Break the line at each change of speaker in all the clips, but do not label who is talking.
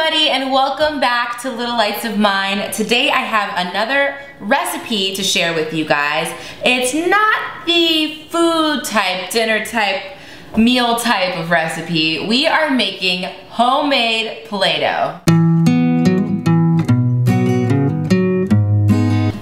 everybody, and welcome back to Little Lights of Mine. Today I have another recipe to share with you guys. It's not the food type, dinner type, meal type of recipe. We are making homemade Play-Doh.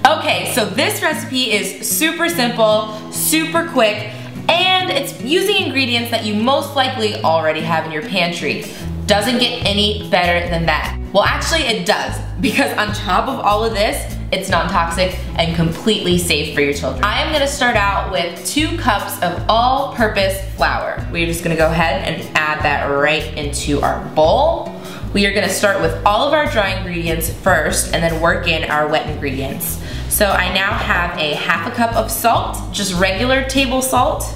Okay, so this recipe is super simple, super quick, and it's using ingredients that you most likely already have in your pantry. Doesn't get any better than that. Well, actually it does, because on top of all of this, it's non-toxic and completely safe for your children. I am gonna start out with 2 cups of all-purpose flour. We're just gonna go ahead and add that right into our bowl. We are gonna start with all of our dry ingredients first and then work in our wet ingredients. So I now have a ½ cup of salt, just regular table salt,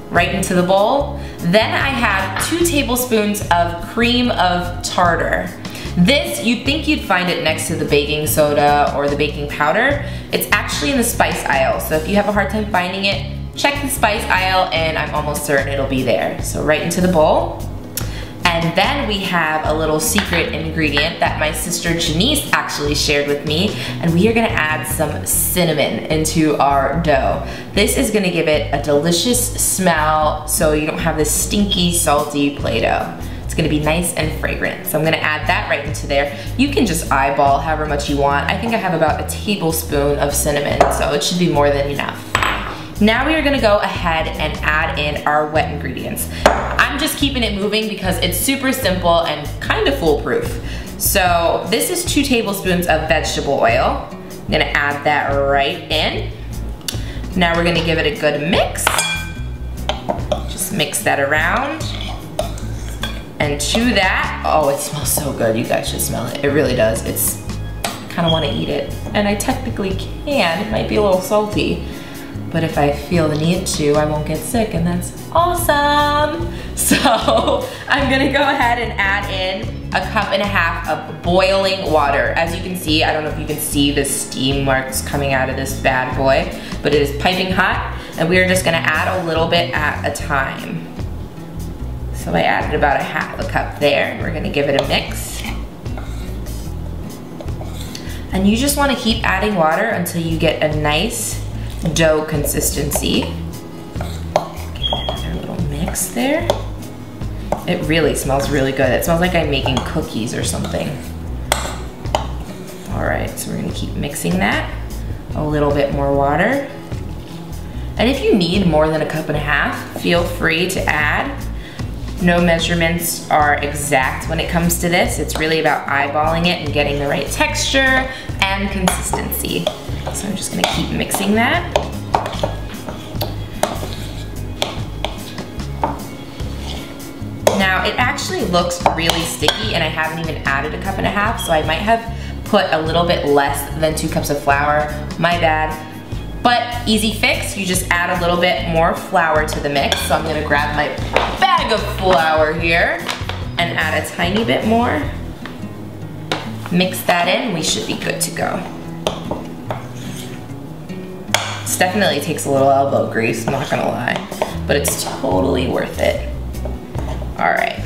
right into the bowl. Then I have 2 tablespoons of cream of tartar. This, you'd think you'd find it next to the baking soda or the baking powder. It's actually in the spice aisle, so if you have a hard time finding it, check the spice aisle and I'm almost certain it'll be there. So right into the bowl. And then we have a little secret ingredient that my sister Janice actually shared with me, and we are gonna add some cinnamon into our dough. This is gonna give it a delicious smell so you don't have this stinky, salty Play-Doh. It's gonna be nice and fragrant. So I'm gonna add that right into there. You can just eyeball however much you want. I think I have about a tablespoon of cinnamon, so it should be more than enough. Now we are gonna go ahead and add in our wet ingredients. I'm just keeping it moving because it's super simple and kind of foolproof. So this is 2 tablespoons of vegetable oil. I'm gonna add that right in. Now we're gonna give it a good mix. Just mix that around. And to that, oh, it smells so good. You guys should smell it. It really does. I kinda wanna eat it. And I technically can. It might be a little salty. But if I feel the need to, I won't get sick, and that's awesome. So I'm gonna go ahead and add in a 1.5 cups of boiling water. As you can see, I don't know if you can see the steam marks coming out of this bad boy, but it is piping hot, and we are just gonna add a little bit at a time. So I added about a ½ cup there, and we're gonna give it a mix. And you just wanna keep adding water until you get a nice dough consistency. Give it another little mix there. It really smells really good. It smells like I'm making cookies or something. All right, so we're gonna keep mixing that. A little bit more water. And if you need more than a 1.5 cups, feel free to add. No measurements are exact when it comes to this. It's really about eyeballing it and getting the right texture and consistency. So I'm just gonna keep mixing that. Now it actually looks really sticky and I haven't even added a 1.5 cups, so I might have put a little bit less than 2 cups of flour. My bad. But easy fix, you just add a little bit more flour to the mix. So I'm gonna grab my bag of flour here and add a tiny bit more. Mix that in, we should be good to go. This definitely takes a little elbow grease, I'm not gonna lie, but it's totally worth it. All right.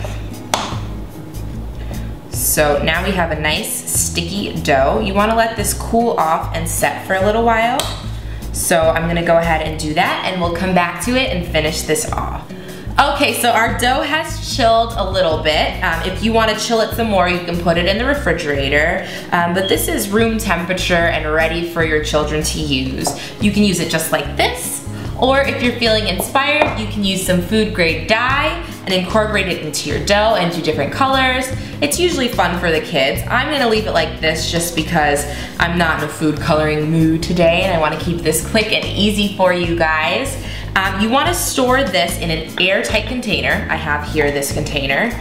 So now we have a nice sticky dough. You wanna let this cool off and set for a little while. So I'm gonna go ahead and do that and we'll come back to it and finish this off. Okay, so our dough has chilled a little bit. If you want to chill it some more, you can put it in the refrigerator. But this is room temperature and ready for your children to use. You can use it just like this, or if you're feeling inspired, you can use some food grade dye and incorporate it into your dough and do different colors. It's usually fun for the kids. I'm gonna leave it like this just because I'm not in a food coloring mood today and I wanna keep this quick and easy for you guys. You wanna store this in an airtight container. I have here this container.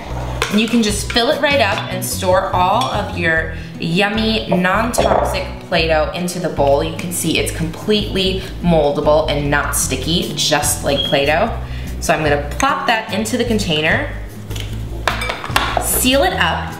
And you can just fill it right up and store all of your yummy, non-toxic Play-Doh into the bowl. You can see it's completely moldable and not sticky, just like Play-Doh. So I'm gonna plop that into the container, seal it up,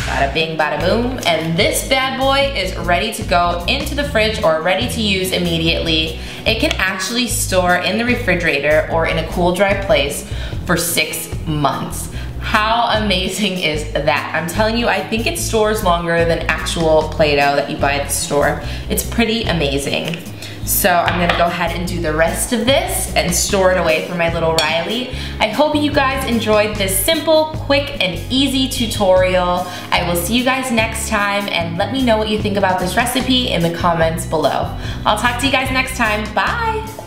bada bing, bada boom, and this bad boy is ready to go into the fridge or ready to use immediately. It can actually store in the refrigerator or in a cool, dry place for 6 months. How amazing is that? I'm telling you, I think it stores longer than actual Play-Doh that you buy at the store. It's pretty amazing. So I'm gonna go ahead and do the rest of this and store it away for my little Riley. I hope you guys enjoyed this simple, quick, and easy tutorial. I will see you guys next time, and let me know what you think about this recipe in the comments below. I'll talk to you guys next time. Bye!